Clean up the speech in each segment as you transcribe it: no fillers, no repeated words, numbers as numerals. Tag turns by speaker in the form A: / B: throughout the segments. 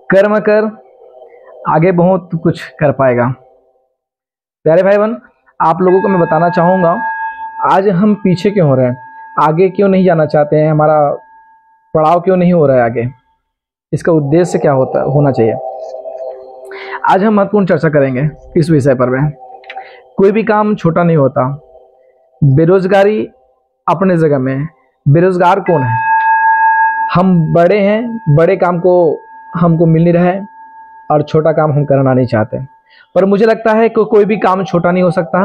A: कर्म कर आगे बहुत कुछ कर पाएगा। प्यारे भाई बहन, आप लोगों को मैं बताना चाहूँगा, आज हम पीछे क्यों हो रहे हैं, आगे क्यों नहीं जाना चाहते हैं, हमारा पड़ाव क्यों नहीं हो रहा है आगे, इसका उद्देश्य क्या होना चाहिए। आज हम महत्वपूर्ण चर्चा करेंगे इस विषय पर में। कोई भी काम छोटा नहीं होता। बेरोजगारी अपने जगह में, बेरोजगार कौन है? हम बड़े हैं, बड़े काम को हमको मिल नहीं रहा है और छोटा काम हम करना नहीं चाहते। पर मुझे लगता है कि कोई भी काम छोटा नहीं हो सकता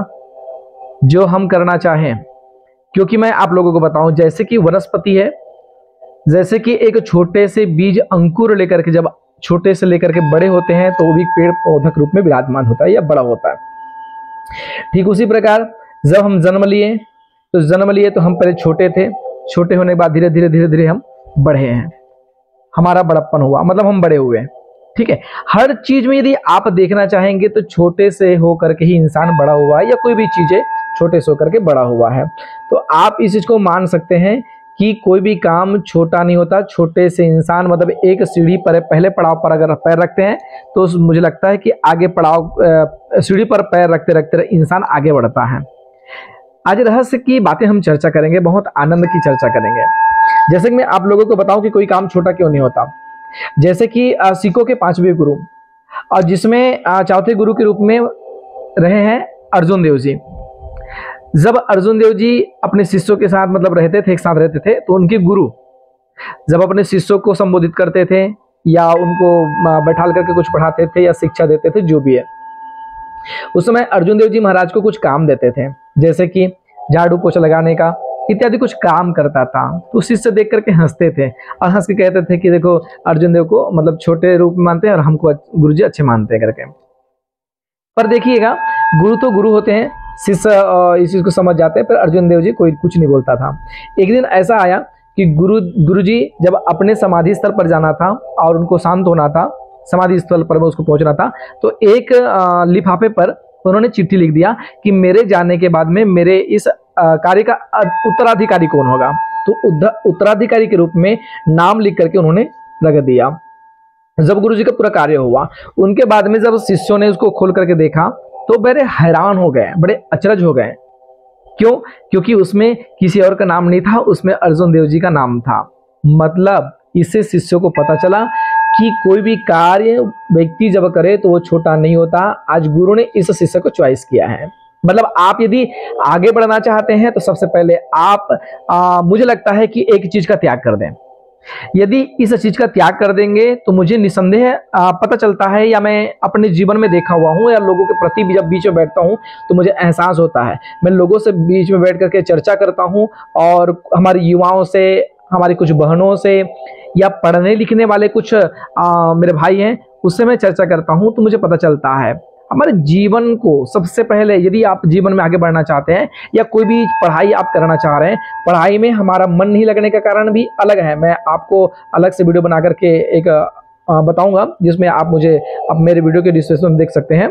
A: जो हम करना चाहें। क्योंकि मैं आप लोगों को बताऊं, जैसे कि वनस्पति है, जैसे कि एक छोटे से बीज अंकुर लेकर के जब छोटे से लेकर के बड़े होते हैं तो वो भी पेड़ पौधा के रूप में विराजमान होता है या बड़ा होता है। ठीक उसी प्रकार जब हम जन्म लिए तो हम पहले छोटे थे, छोटे होने के बाद धीरे धीरे धीरे धीरे हम बढ़े हैं, हमारा बड़प्पन हुआ, मतलब हम बड़े हुए। ठीक है, हर चीज में यदि आप देखना चाहेंगे तो छोटे से होकर के ही इंसान बड़ा हुआ है, या कोई भी चीजें छोटे से होकर के बड़ा हुआ है। तो आप इस चीज को मान सकते हैं कि कोई भी काम छोटा नहीं होता। छोटे से इंसान, मतलब एक सीढ़ी पर पहले पड़ाव पर अगर पैर रखते हैं तो मुझे लगता है कि आगे सीढ़ी पर पैर रखते रखते इंसान आगे बढ़ता है। आज रहस्य की बातें हम चर्चा करेंगे, बहुत आनंद की चर्चा करेंगे। जैसे कि मैं आप लोगों को बताऊं कि कोई काम छोटा क्यों नहीं होता। जैसे कि सिखों के 5वें गुरु, और जिसमें चौथे गुरु के रूप में रहे हैं अर्जुन देव जी। जब अर्जुन देव जी अपने शिष्यों के साथ मतलब रहते थे, एक साथ रहते थे, तो उनके गुरु जब अपने शिष्यों को संबोधित करते थे या उनको बैठाल करके कुछ पढ़ाते थे या शिक्षा देते थे, जो भी है, उस समय अर्जुन देव जी महाराज को कुछ काम देते थे, जैसे कि झाड़ू पोछा लगाने का इत्यादि कुछ काम करता था। तो शिष्य देख करके हंसते थे और हंस के कहते थे कि देखो अर्जुन देव को मतलब छोटे रूप में मानते हैं और हमको गुरुजी अच्छे मानते हैं करके। पर देखिएगा, गुरु तो गुरु होते हैं, शिष्य इस चीज को समझ जाते हैं, पर अर्जुन देव जी कोई कुछ नहीं बोलता था। एक दिन ऐसा आया कि गुरुजी जब अपने समाधि स्थल पर जाना था और उनको शांत होना था, समाधि स्थल पर उसको पहुंचना था, तो एक लिफाफे पर उन्होंने चिट्ठी लिख दिया कि मेरे जाने के बाद में मेरे इस कार्य का उत्तराधिकारी कौन होगा। तो उत्तराधिकारी के रूप में नाम लिख करके उन्होंने रख दिया। जब गुरुजी का पूरा कार्य हुआ, उनके बाद में जब शिष्यों ने उसको खोल करके देखा तो बड़े हैरान हो गए, बड़े अचरज हो गए। क्यों? क्योंकि उसमें किसी और का नाम नहीं था, उसमें अर्जुन देव जी का नाम था। मतलब इससे शिष्यों को पता चला कि कोई भी कार्य व्यक्ति जब करे तो वो छोटा नहीं होता। आज गुरु ने इस शिष्य को चॉइस किया है। मतलब आप यदि आगे बढ़ना चाहते हैं तो सबसे पहले आप मुझे लगता है कि एक चीज का त्याग कर दें। यदि इस चीज का त्याग कर देंगे तो मुझे निसंदेह पता चलता है, या मैं अपने जीवन में देखा हुआ हूँ, या लोगों के प्रति भी जब बीच में बैठता हूँ तो मुझे एहसास होता है। मैं लोगों से बीच में बैठ करके चर्चा करता हूँ और हमारे युवाओं से, हमारी कुछ बहनों से, या पढ़ने लिखने वाले कुछ मेरे भाई हैं, उससे मैं चर्चा करता हूँ, तो मुझे पता चलता है हमारे जीवन को सबसे पहले, यदि आप जीवन में आगे बढ़ना चाहते हैं या कोई भी पढ़ाई आप करना चाह रहे हैं, पढ़ाई में हमारा मन नहीं लगने का कारण भी अलग है। मैं आपको अलग से वीडियो बना करके एक बताऊंगा, जिसमें आप मुझे अब मेरे वीडियो के डिस्क्रिप्शन में देख सकते हैं।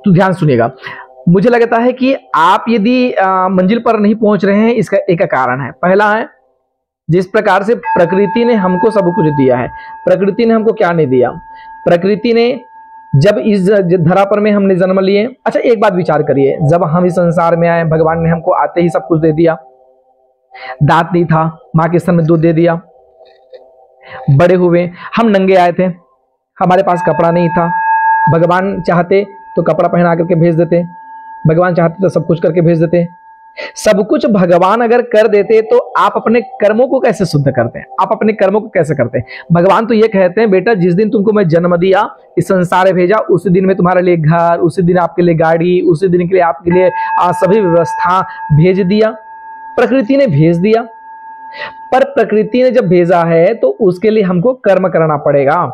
A: तो ध्यान सुनिएगा, मुझे लगता है कि आप यदि मंजिल पर नहीं पहुंच रहे हैं, इसका एक कारण है। पहला है, जिस प्रकार से प्रकृति ने हमको सब कुछ दिया है, प्रकृति ने हमको क्या नहीं दिया। प्रकृति ने जब इस धरा पर में हमने जन्म लिए, अच्छा एक बात विचार करिए, जब हम इस संसार में आए, भगवान ने हमको आते ही सब कुछ दे दिया। दांत नहीं था, माँ के स्तन में दूध दे दिया, बड़े हुए, हम नंगे आए थे, हमारे पास कपड़ा नहीं था। भगवान चाहते तो कपड़ा पहना करके भेज देते, भगवान चाहते तो सब कुछ करके भेज देते। सब कुछ भगवान अगर कर देते तो आप अपने कर्मों को कैसे शुद्ध करते हैं, आप अपने कर्मों को कैसे करते हैं। भगवान तो ये कहते हैं, बेटा जिस दिन तुमको मैं जन्म दिया, इस संसार में भेजा, उसी दिन में तुम्हारे लिए घर, उसी दिन आपके लिए गाड़ी, उसी दिन के लिए आपके लिए सभी व्यवस्था भेज दिया। प्रकृति ने भेज दिया, पर प्रकृति ने जब भेजा है तो उसके लिए हमको कर्म करना पड़ेगा।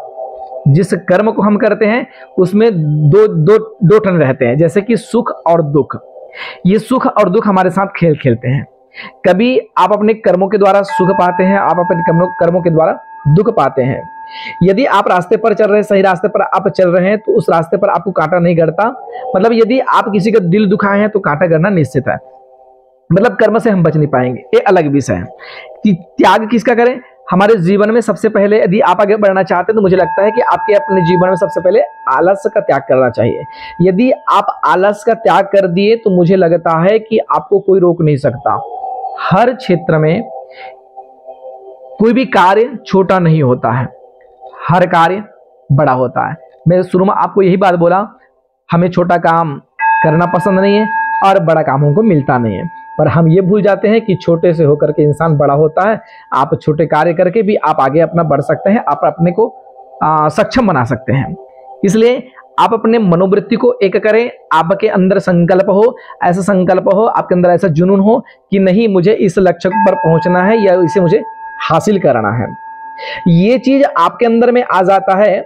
A: जिस कर्म को हम करते हैं उसमें दो टन रहते हैं, जैसे कि सुख और दुख। ये सुख और दुख हमारे साथ खेल खेलते हैं। कभी आप अपने कर्मों के द्वारा सुख पाते हैं, आप अपने कर्मों के द्वारा दुख पाते हैं। यदि आप रास्ते पर चल रहे हैं, सही रास्ते पर आप चल रहे हैं, तो उस रास्ते पर आपको कांटा नहीं गड़ता। मतलब यदि आप किसी का दिल दुखाए हैं तो कांटा गड़ना निश्चित है। मतलब कर्म से हम बच नहीं पाएंगे, ये अलग विषय है कि त्याग किसका करें। हमारे जीवन में सबसे पहले यदि आप आगे बढ़ना चाहते हैं तो मुझे लगता है कि आपके अपने जीवन में सबसे पहले आलस का त्याग करना चाहिए। यदि आप आलस का त्याग कर दिए तो मुझे लगता है कि आपको कोई रोक नहीं सकता। हर क्षेत्र में कोई भी कार्य छोटा नहीं होता है, हर कार्य बड़ा होता है। मैं शुरू में आपको यही बात बोला, हमें छोटा काम करना पसंद नहीं है और बड़ा काम हमको मिलता नहीं है, पर हम ये भूल जाते हैं कि छोटे से होकर के इंसान बड़ा होता है। आप छोटे कार्य करके भी आप आगे अपना बढ़ सकते हैं, आप अपने को सक्षम बना सकते हैं। इसलिए आप अपने मनोवृत्ति को एक करें, आपके अंदर संकल्प हो, ऐसा संकल्प हो, आपके अंदर ऐसा जुनून हो कि नहीं मुझे इस लक्ष्य पर पहुंचना है या इसे मुझे हासिल करना है। ये चीज आपके अंदर में आ जाता है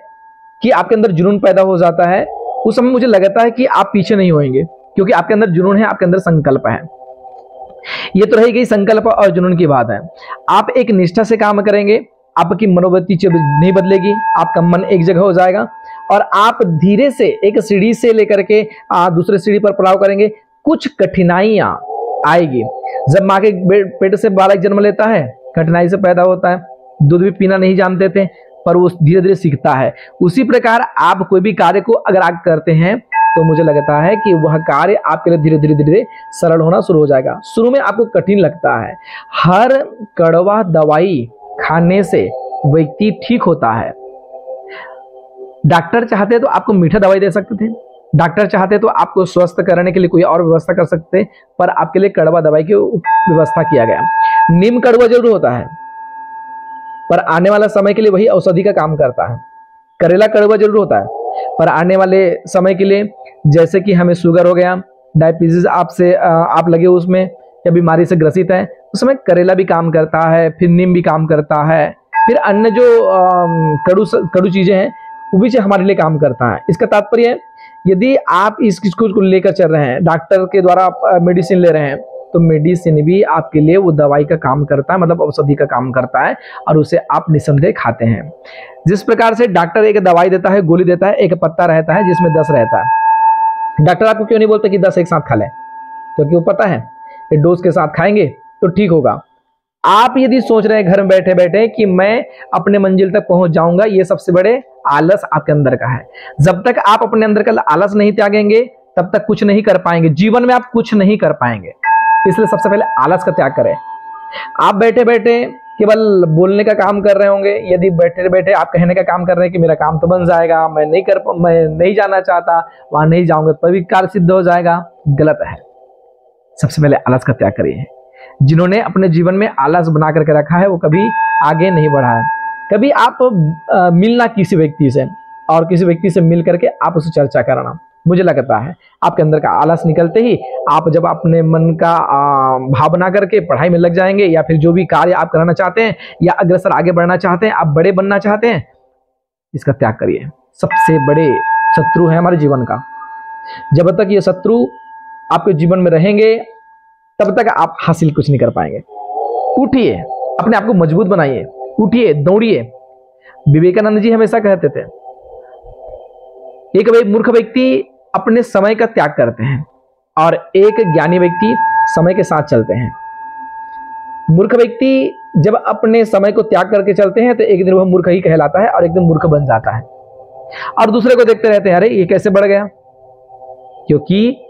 A: कि आपके अंदर जुनून पैदा हो जाता है, उस समय मुझे लगता है कि आप पीछे नहीं होंगे, क्योंकि आपके अंदर जुनून है, आपके अंदर संकल्प है। ये तो रही गई संकल्प और जुनून की बात है। आप एक निष्ठा से काम करेंगे, आपकी मनोवृत्ति नहीं बदलेगी, आपका मन एक जगह हो जाएगा और आप धीरे से एक सीढ़ी से लेकर के दूसरे सीढ़ी पर पड़ाव करेंगे। कुछ कठिनाइयां आएगी। जब माँ के पेट से बालक जन्म लेता है, कठिनाई से पैदा होता है, दूध भी पीना नहीं जानते थे, पर वो धीरे धीरे सीखता है। उसी प्रकार आप कोई भी कार्य को अगर आप करते हैं तो मुझे लगता है कि वह कार्य आपके लिए धीरे धीरे धीरे सरल होना शुरू हो जाएगा। शुरू में आपको कठिन लगता है। हर कड़वा दवाई खाने से व्यक्ति ठीक होता है। डॉक्टर चाहते तो आपको मीठा दवाई दे सकते थे, डॉक्टर चाहते तो आपको स्वस्थ करने के लिए कोई और व्यवस्था कर सकते, पर आपके लिए कड़वा दवाई की व्यवस्था किया गया। नीम कड़वा जरूर होता है, पर आने वाला समय के लिए वही औषधि का काम करता है। करेला कड़वा जरूर होता है, पर आने वाले समय के लिए, जैसे कि हमें शुगर हो गया, डायबिटीज आप लगे उसमें या बीमारी से ग्रसित है, उस समय करेला भी काम करता है, फिर नीम भी काम करता है, फिर अन्य जो कड़ू चीजें हैं वो भी हमारे लिए काम करता है। इसका तात्पर्य है यदि आप इस चीज को लेकर चल रहे हैं, डॉक्टर के द्वारा मेडिसिन ले रहे हैं, तो मेडिसिन भी आपके लिए वो दवाई का काम करता है, मतलब औषधि का काम करता है, और उसे आप निसंदेह खाते हैं। जिस प्रकार से डॉक्टर एक दवाई देता है, गोली देता है, एक पत्ता रहता है जिसमें 10 रहता है। डॉक्टर आपको क्यों नहीं बोलते कि 10 एक साथ खा लें? क्योंकि वो पता है कि डोज के साथ खाएंगे तो ठीक होगा। आप यदि सोच रहे हैं घर में बैठे बैठे कि मैं अपने मंजिल तक पहुंच जाऊंगा, ये सबसे बड़े आलस आपके अंदर का है। जब तक आप अपने अंदर का आलस नहीं त्यागेंगे तब तक कुछ नहीं कर पाएंगे, जीवन में आप कुछ नहीं कर पाएंगे। इसलिए सबसे पहले आलस का त्याग करें। आप बैठे बैठे केवल बोलने का काम कर रहे होंगे, यदि बैठे बैठे आप कहने का काम कर रहे हैं कि मेरा काम तो बन जाएगा, मैं नहीं जाना चाहता, वहां नहीं जाऊंगा, तभी कार्य सिद्ध हो जाएगा, गलत है। सबसे पहले आलस का त्याग करिए। जिन्होंने अपने जीवन में आलस बना करके रखा है वो कभी आगे नहीं बढ़ा है। कभी आप मिलना किसी व्यक्ति से और किसी व्यक्ति से मिल करके आप उससे चर्चा कराना, मुझे लगता है आपके अंदर का आलस निकलते ही आप जब अपने मन का भाव बना करके पढ़ाई में लग जाएंगे, या फिर जो भी कार्य आप कराना चाहते हैं या अग्रसर आगे बढ़ना चाहते हैं, आप बड़े बनना चाहते हैं, इसका त्याग करिए। सबसे बड़े शत्रु है हमारे जीवन का। जब तक ये शत्रु आपके जीवन में रहेंगे तब तक आप हासिल कुछ नहीं कर पाएंगे। उठिए, अपने आप को मजबूत बनाइए, उठिए, दौड़िए। विवेकानंद जी हमेशा कहते थे, एक मूर्ख व्यक्ति अपने समय का त्याग करते हैं और एक ज्ञानी व्यक्ति समय के साथ चलते हैं। मूर्ख व्यक्ति जब अपने समय को त्याग करके चलते हैं तो एक दिन वह मूर्ख ही कहलाता है और एक दिन मूर्ख बन जाता है, और दूसरे को देखते रहते हैं, अरे ये कैसे बढ़ गया, क्योंकि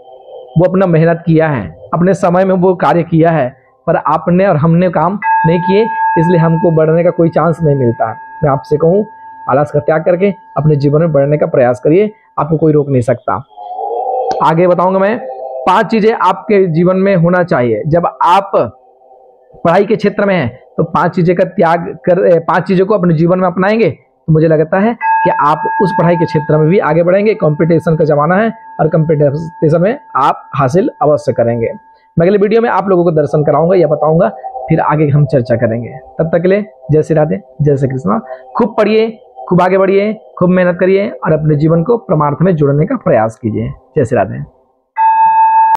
A: वो अपना मेहनत किया है, अपने समय में वो कार्य किया है, पर आपने और हमने काम नहीं किए, इसलिए हमको बढ़ने का कोई चांस नहीं मिलता। मैं आपसे कहूँ, आलस का त्याग करके अपने जीवन में बढ़ने का प्रयास करिए, आपको कोई रोक नहीं सकता। आगे बताऊंगा मैं 5 चीजें आपके जीवन में होना चाहिए। जब आप पढ़ाई के क्षेत्र में हैं तो 5 चीजें का त्याग कर 5 चीजों को अपने जीवन में अपनाएंगे तो मुझे लगता है कि आप उस पढ़ाई के क्षेत्र में भी आगे बढ़ेंगे। कंपटीशन का जमाना है और कंपटीशन में आप हासिल अवश्य करेंगे। मैं अगले वीडियो में आप लोगों को दर्शन कराऊंगा या बताऊंगा, फिर आगे हम चर्चा करेंगे। तब तक के लिए जय श्री राधे, जय श्री कृष्णा। खूब पढ़िए, खूब आगे बढ़िए, खूब मेहनत करिए और अपने जीवन को परमार्थ में जोड़ने का प्रयास कीजिए। जय श्री राधे।